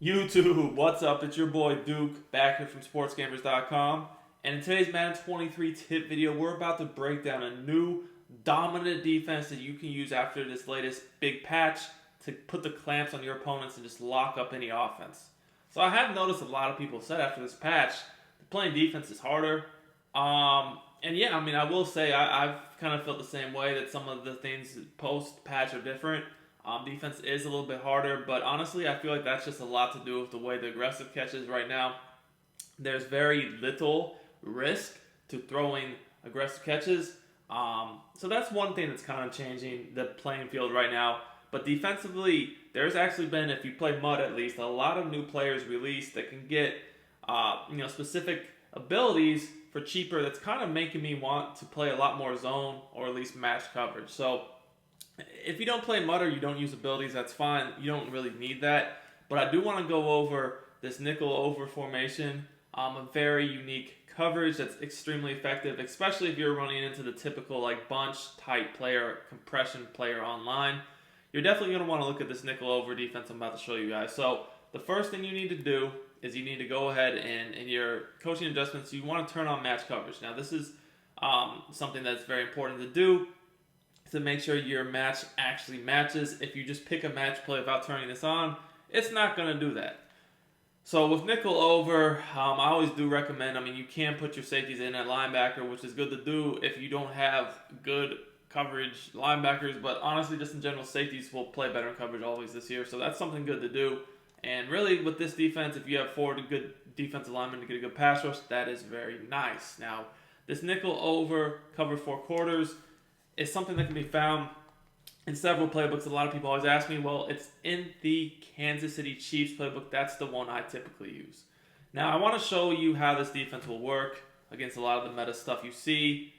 YouTube, what's up? It's your boy Duke, back here from Sportsgamerz.com. And in today's Madden 23 tip video, we're about to break down a new dominant defense that you can use after this latest big patch to put the clamps on your opponents and just lock up any offense. So I have noticed a lot of people said after this patch, playing defense is harder. And yeah, I will say I've kind of felt the same way, that some of the things post-patch are different. Defense is a little bit harder, but honestly, I feel like that's just a lot to do with the way the aggressive catch is right now. There's very little risk to throwing aggressive catches. So that's one thing that's kind of changing the playing field right now. But defensively, there's actually been, if you play MUD at least, a lot of new players released that can get specific abilities for cheaper. That's kind of making me want to play a lot more zone, or at least match coverage. So if you don't play MUD or you don't use abilities, that's fine. You don't really need that. But I do want to go over this nickel over formation. A very unique coverage that's extremely effective, especially if you're running into the typical like bunch type player, compression player online. You're definitely going to want to look at this nickel over defense I'm about to show you guys. So the first thing you need to do is you need to go ahead and in your coaching adjustments, you want to turn on match coverage. Now this is something that's very important to do, to make sure your match actually matches. If you just pick a match play without turning this on, it's not going to do that. So with nickel over, I always do recommend, you can put your safeties in at linebacker, which is good to do if you don't have good coverage linebackers, but honestly, just in general, safeties will play better in coverage always this year, so that's something good to do. And really, with this defense, if you have four good defensive linemen to get a good pass rush, that is very nice. Now, this nickel over, cover 4 quarters, is something that can be found in several playbooks. A lot of people always ask me, well, it's in the Kansas City Chiefs playbook. That's the one I typically use. Now, I want to show you how this defense will work against a lot of the meta stuff you see.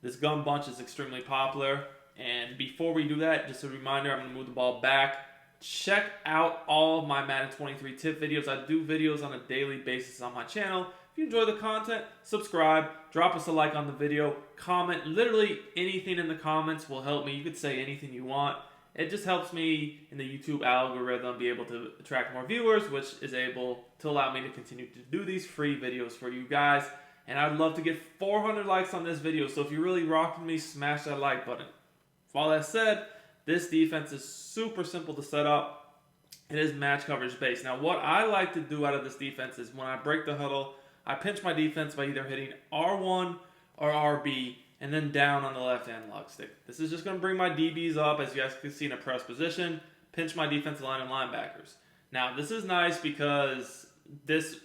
This gun bunch is extremely popular. And before we do that, just a reminder, I'm going to move the ball back. Check out all of my Madden 23 tip videos. I do videos on a daily basis on my channel. If you enjoy the content, subscribe, drop us a like on the video, comment. Literally anything in the comments will help me. You could say anything you want. It just helps me in the YouTube algorithm be able to attract more viewers, which is able to allow me to continue to do these free videos for you guys. And I'd love to get 400 likes on this video, so if you're really rocking me, smash that like button. With all that said, this defense is super simple to set up. It is match coverage based. Now, what I like to do out of this defense is when I break the huddle, I pinch my defense by either hitting R1 or RB and then down on the left-hand lock stick. This is just going to bring my DBs up, as you guys can see, in a press position, pinch my defensive line and linebackers. Now, this is nice because this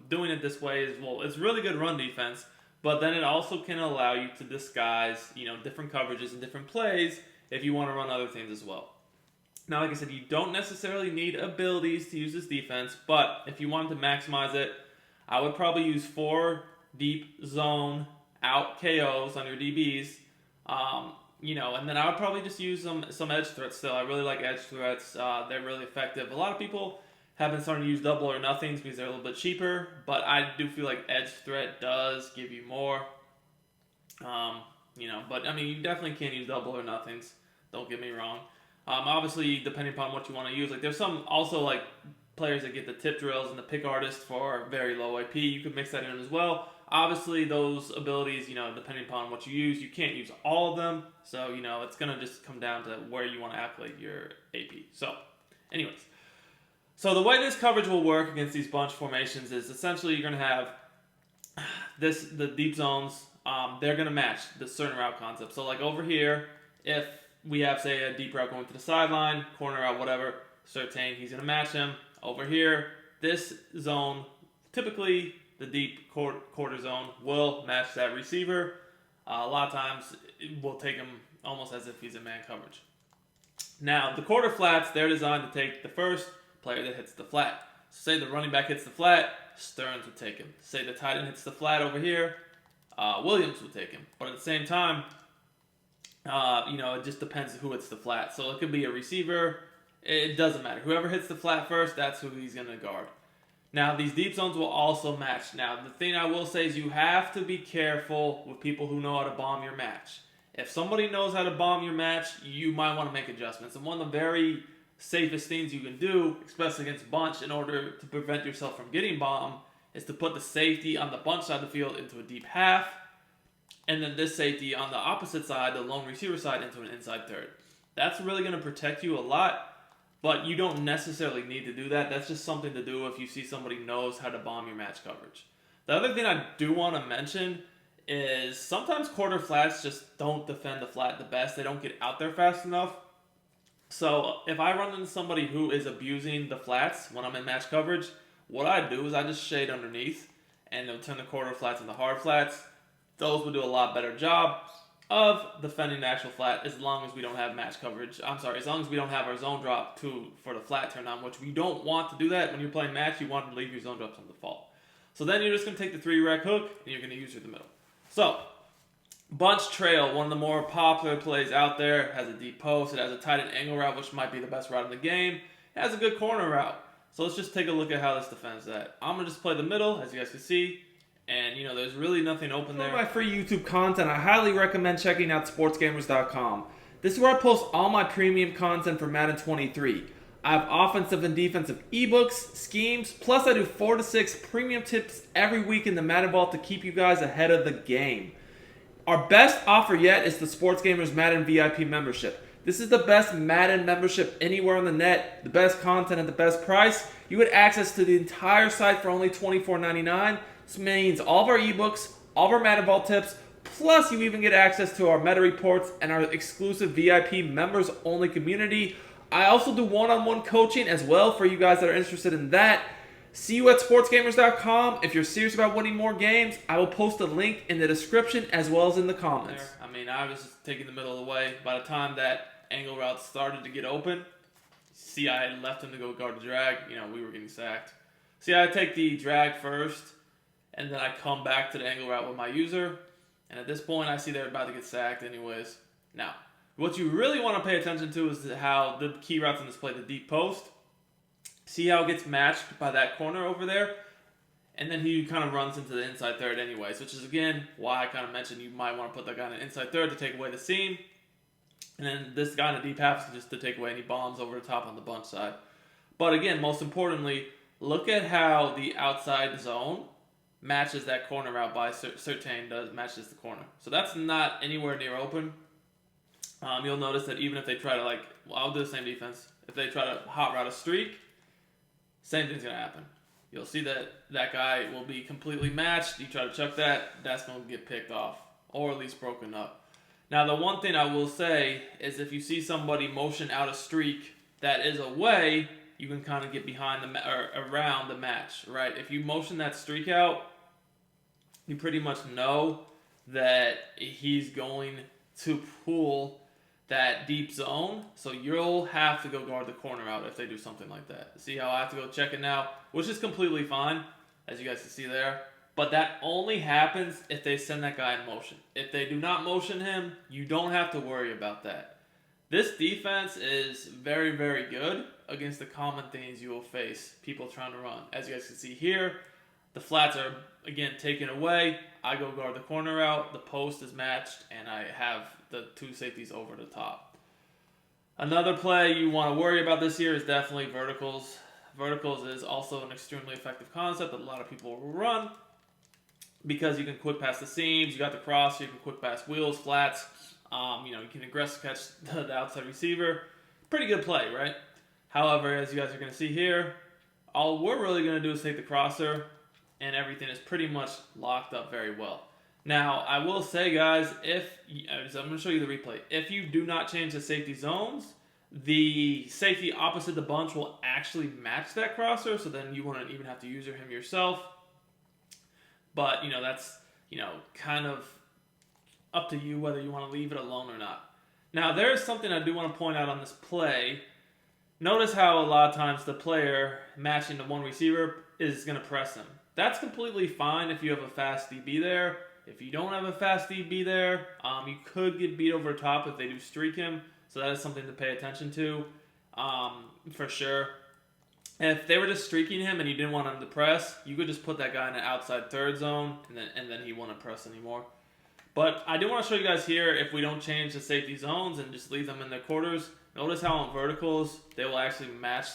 doing it this way is, well, it's really good run defense, but then it also can allow you to disguise, different coverages and different plays if you want to run other things as well. Now, like I said, you don't necessarily need abilities to use this defense, but if you wanted to maximize it, I would probably use 4 deep zone out KOs on your DBs, and then I would probably just use some edge threats still. I really like edge threats. They're really effective. A lot of people have been starting to use double or nothings because they're a little bit cheaper, but I do feel like edge threat does give you more. But you definitely can use double or nothings. Don't get me wrong. Obviously, depending upon what you want to use, there's some also players that get the tip drills and the pick artist for very low AP. You could mix that in as well. Obviously, those abilities, depending upon what you use, you can't use all of them. So, it's going to just come down to where you want to activate your AP. So, anyways. So, the way this coverage will work against these bunch formations is essentially you're going to have the deep zones. They're going to match the certain route concept. So, over here, if we have, say, a deep route going to the sideline, corner route, whatever, certain, he's going to match him. Over here, this zone, typically the deep quarter zone, will match that receiver. A lot of times, it will take him almost as if he's in man coverage. Now, the quarter flats, they're designed to take the first player that hits the flat. So say the running back hits the flat, Stearns would take him. Say the tight end hits the flat over here, Williams would take him. But at the same time, it just depends who hits the flat. So it could be a receiver. It doesn't matter. Whoever hits the flat first, that's who he's going to guard. Now, these deep zones will also match. Now, the thing I will say is you have to be careful with people who know how to bomb your match. If somebody knows how to bomb your match, you might want to make adjustments. And one of the very safest things you can do, especially against bunch, in order to prevent yourself from getting bombed, is to put the safety on the bunch side of the field into a deep half, and then this safety on the opposite side, the lone receiver side, into an inside third. That's really going to protect you a lot, but you don't necessarily need to do that. That's just something to do if you see somebody knows how to bomb your match coverage. The other thing I do want to mention is sometimes quarter flats just don't defend the flat the best. They don't get out there fast enough. So if I run into somebody who is abusing the flats when I'm in match coverage, what I do is I just shade underneath and they'll turn the quarter flats into hard flats. Those will do a lot better job of defending the actual flat as long as we don't have match coverage. As long as we don't have our zone drop for the flat turn on, which we don't want to do that. When you're playing match, you want to leave your zone drops on default. So then you're just going to take the 3-rec hook and you're going to use it in the middle. So, bunch trail, one of the more popular plays out there, has a deep post. It has a tight end angle route, which might be the best route in the game. It has a good corner route. So let's just take a look at how this defends that. I'm going to just play the middle, as you guys can see. And, there's really nothing open there. For my free YouTube content, I highly recommend checking out Sportsgamerz.com. This is where I post all my premium content for Madden 23. I have offensive and defensive eBooks, schemes, plus I do 4 to 6 premium tips every week in the Madden Vault to keep you guys ahead of the game. Our best offer yet is the Sportsgamerz Madden VIP membership. This is the best Madden membership anywhere on the net, the best content at the best price. You get access to the entire site for only $24.99. This means all of our ebooks, all of our Madden Vault tips, plus you even get access to our meta reports and our exclusive VIP members-only community. I also do one-on-one coaching as well for you guys that are interested in that. See you at Sportsgamerz.com. If you're serious about winning more games, I will post a link in the description as well as in the comments. I was just taking the middle of the way. By the time that angle route started to get open, see, I had left him to go guard the drag. We were getting sacked. See, I take the drag first, and then I come back to the angle route with my user. And at this point, I see they're about to get sacked anyways. Now, what you really want to pay attention to is how the key routes in this play, the deep post. See how it gets matched by that corner over there? And then he kind of runs into the inside third anyways, which is, again, why I kind of mentioned you might want to put that guy in the inside third to take away the seam. And then this guy in the deep half is just to take away any bombs over the top on the bunch side. But again, most importantly, look at how the outside zone matches that corner route by Certain matches the corner. So that's not anywhere near open. You'll notice that even if they try to, I'll do the same defense. If they try to hot route a streak, same thing's going to happen. You'll see that that guy will be completely matched. You try to chuck that, that's going to get picked off, or at least broken up. Now, the one thing I will say is if you see somebody motion out a streak that is away, you can kind of get behind or around the match, right? If you motion that streak out, you pretty much know that he's going to pull that deep zone, so you'll have to go guard the corner out if they do something like that. See how I have to go check it now, which is completely fine, as you guys can see there. But that only happens if they send that guy in motion. If they do not motion him, you don't have to worry about that. This defense is very, very good against the common things you will face people trying to run. As you guys can see here, the flats are, again, taken away. I go guard the corner out. The post is matched, and I have the two safeties over the top. Another play you want to worry about this year is definitely verticals. Verticals is also an extremely effective concept that a lot of people will run because you can quick pass the seams. You got the cross, you can quick pass wheels, flats. You can aggressive catch the outside receiver. Pretty good play, right? However, as you guys are going to see here, all we're really going to do is take the crosser, and everything is pretty much locked up very well. Now, I will say, guys, I'm going to show you the replay. If you do not change the safety zones, the safety opposite the bunch will actually match that crosser, so then you won't even have to user him yourself. But, that's, kind of up to you whether you want to leave it alone or not. Now, there is something I do want to point out on this play. Notice how a lot of times the player matching the one receiver is going to press him. That's completely fine if you have a fast DB there. If you don't have a fast DB there, you could get beat over the top if they do streak him. So that is something to pay attention to, for sure. If they were just streaking him and you didn't want him to press, you could just put that guy in an outside third zone, and then he wouldn't press anymore. But I do want to show you guys here, if we don't change the safety zones and just leave them in their quarters, Notice how on verticals, they will actually match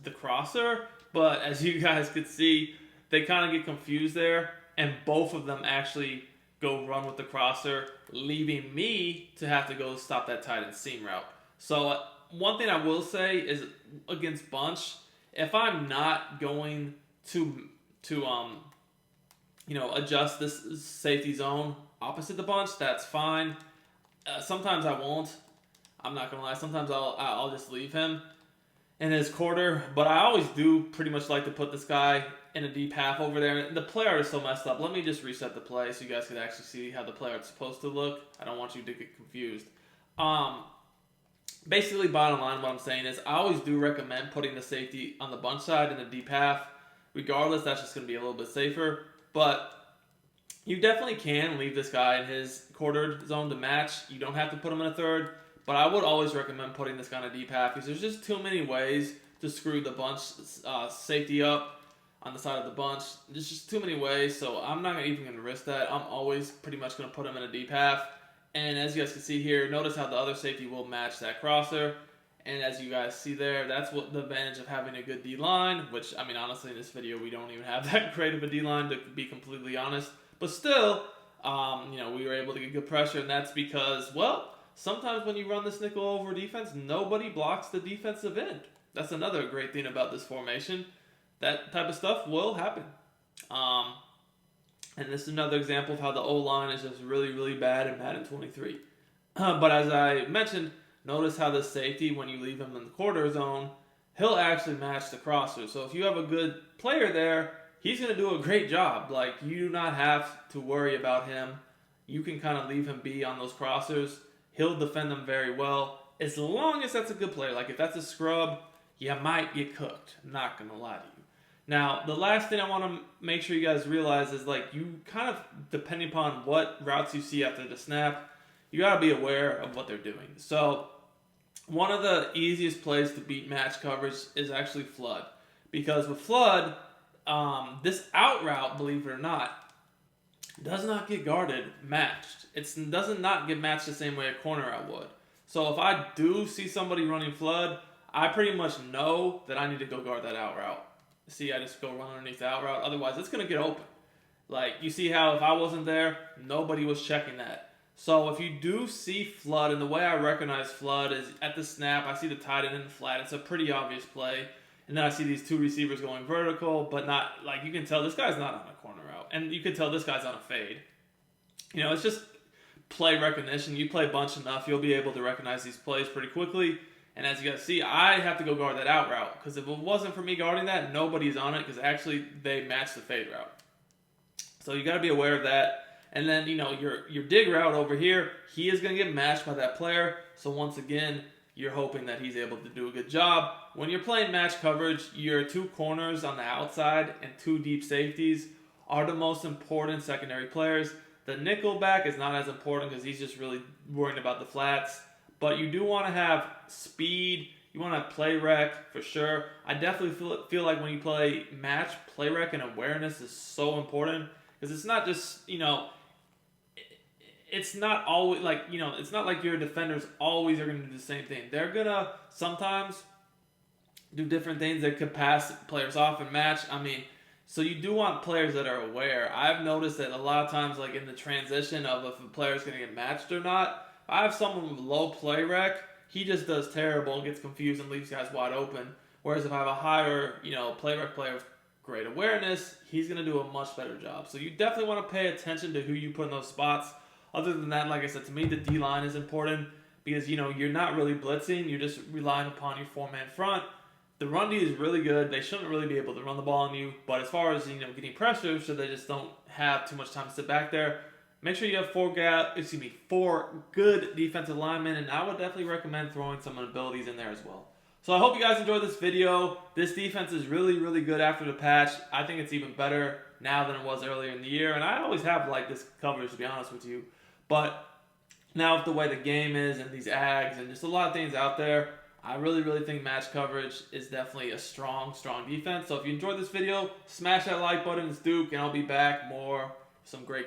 the crosser. But as you guys could see, they kind of get confused there. And both of them actually go run with the crosser, leaving me to have to go stop that tight end seam route. So one thing I will say is against bunch, if I'm not going to adjust this safety zone opposite the bunch, that's fine. Sometimes I won't. I'm not gonna lie. Sometimes I'll just leave him in his quarter, but I always do pretty much like to put this guy in a deep half over there. The play art is so messed up. Let me just reset the play so you guys can actually see how the play art's supposed to look. I don't want you to get confused. Basically, bottom line, what I'm saying is I always do recommend putting the safety on the bunch side in a deep half. Regardless, that's just going to be a little bit safer. But you definitely can leave this guy in his quartered zone to match. You don't have to put him in a third. But I would always recommend putting this guy in a deep half because there's just too many ways to screw the bunch safety up on the side of the bunch. There's just too many ways, so I'm not even going to risk that. I'm always pretty much going to put him in a deep half. And as you guys can see here, notice how the other safety will match that crosser. And as you guys see there, that's what the advantage of having a good D-line, which, I mean, honestly, in this video, we don't even have that great of a D-line, to be completely honest. But still, we were able to get good pressure, and that's because, well, sometimes when you run this nickel over defense, nobody blocks the defensive end. That's another great thing about this formation. That type of stuff will happen. And this is another example of how the O-line is just really, really bad in Madden 23. But as I mentioned, notice how the safety, when you leave him in the quarter zone, he'll actually match the crosser. So if you have a good player there, he's going to do a great job. Like, you do not have to worry about him. You can kind of leave him be on those crossers. He'll defend them very well, as long as that's a good player. Like, if that's a scrub, you might get cooked. I'm not going to lie to you. Now, the last thing I want to make sure you guys realize is, like, you kind of, depending upon what routes you see after the snap, you got to be aware of what they're doing. So, one of the easiest plays to beat match coverage is actually flood. Because with flood, this out route, believe it or not, does not get guarded matched. It does not get matched the same way a corner route would. So if I do see somebody running flood, I pretty much know that I need to go guard that out route. See, I just go run underneath the out route. Otherwise, it's going to get open. Like, you see how if I wasn't there, nobody was checking that. So if you do see flood, and the way I recognize flood is at the snap, I see the tight end in the flat. It's a pretty obvious play. And then I see these two receivers going vertical, but not, like, you can tell this guy's not on a corner route. And you can tell this guy's on a fade. It's just play recognition. You play bunch enough, you'll be able to recognize these plays pretty quickly. And as you guys see, I have to go guard that out route. Because if it wasn't for me guarding that, nobody's on it. Because actually, they match the fade route. So you got to be aware of that. And then, your dig route over here, he is going to get matched by that player. So once again, you're hoping that he's able to do a good job. When you're playing match coverage, your two corners on the outside and two deep safeties are the most important secondary players. The nickel back is not as important because he's just really worrying about the flats. But you do want to have speed. You want to have play rec for sure. I definitely feel like when you play match, play rec and awareness is so important. Because it's not just, it's not always like, it's not like your defenders always are going to do the same thing. They're going to sometimes do different things that could pass players off and match. So you do want players that are aware. I've noticed that a lot of times, like in the transition of if a player's going to get matched or not, I have someone with low play rec, he just does terrible and gets confused and leaves guys wide open. Whereas if I have a higher, play rec player with great awareness, he's going to do a much better job. So you definitely want to pay attention to who you put in those spots. Other than that, like I said, to me, the D-line is important because, you're not really blitzing. You're just relying upon your four-man front. The run D is really good. They shouldn't really be able to run the ball on you. But as far as, getting pressure so they just don't have too much time to sit back there, make sure you have four good defensive linemen. And I would definitely recommend throwing some abilities in there as well. So I hope you guys enjoyed this video. This defense is really, really good after the patch. I think it's even better now than it was earlier in the year. And I always have liked this coverage, to be honest with you. But now with the way the game is and these ags and just a lot of things out there, I really, really think match coverage is definitely a strong, strong defense. So if you enjoyed this video, smash that like button. It's Duke, and I'll be back more with some great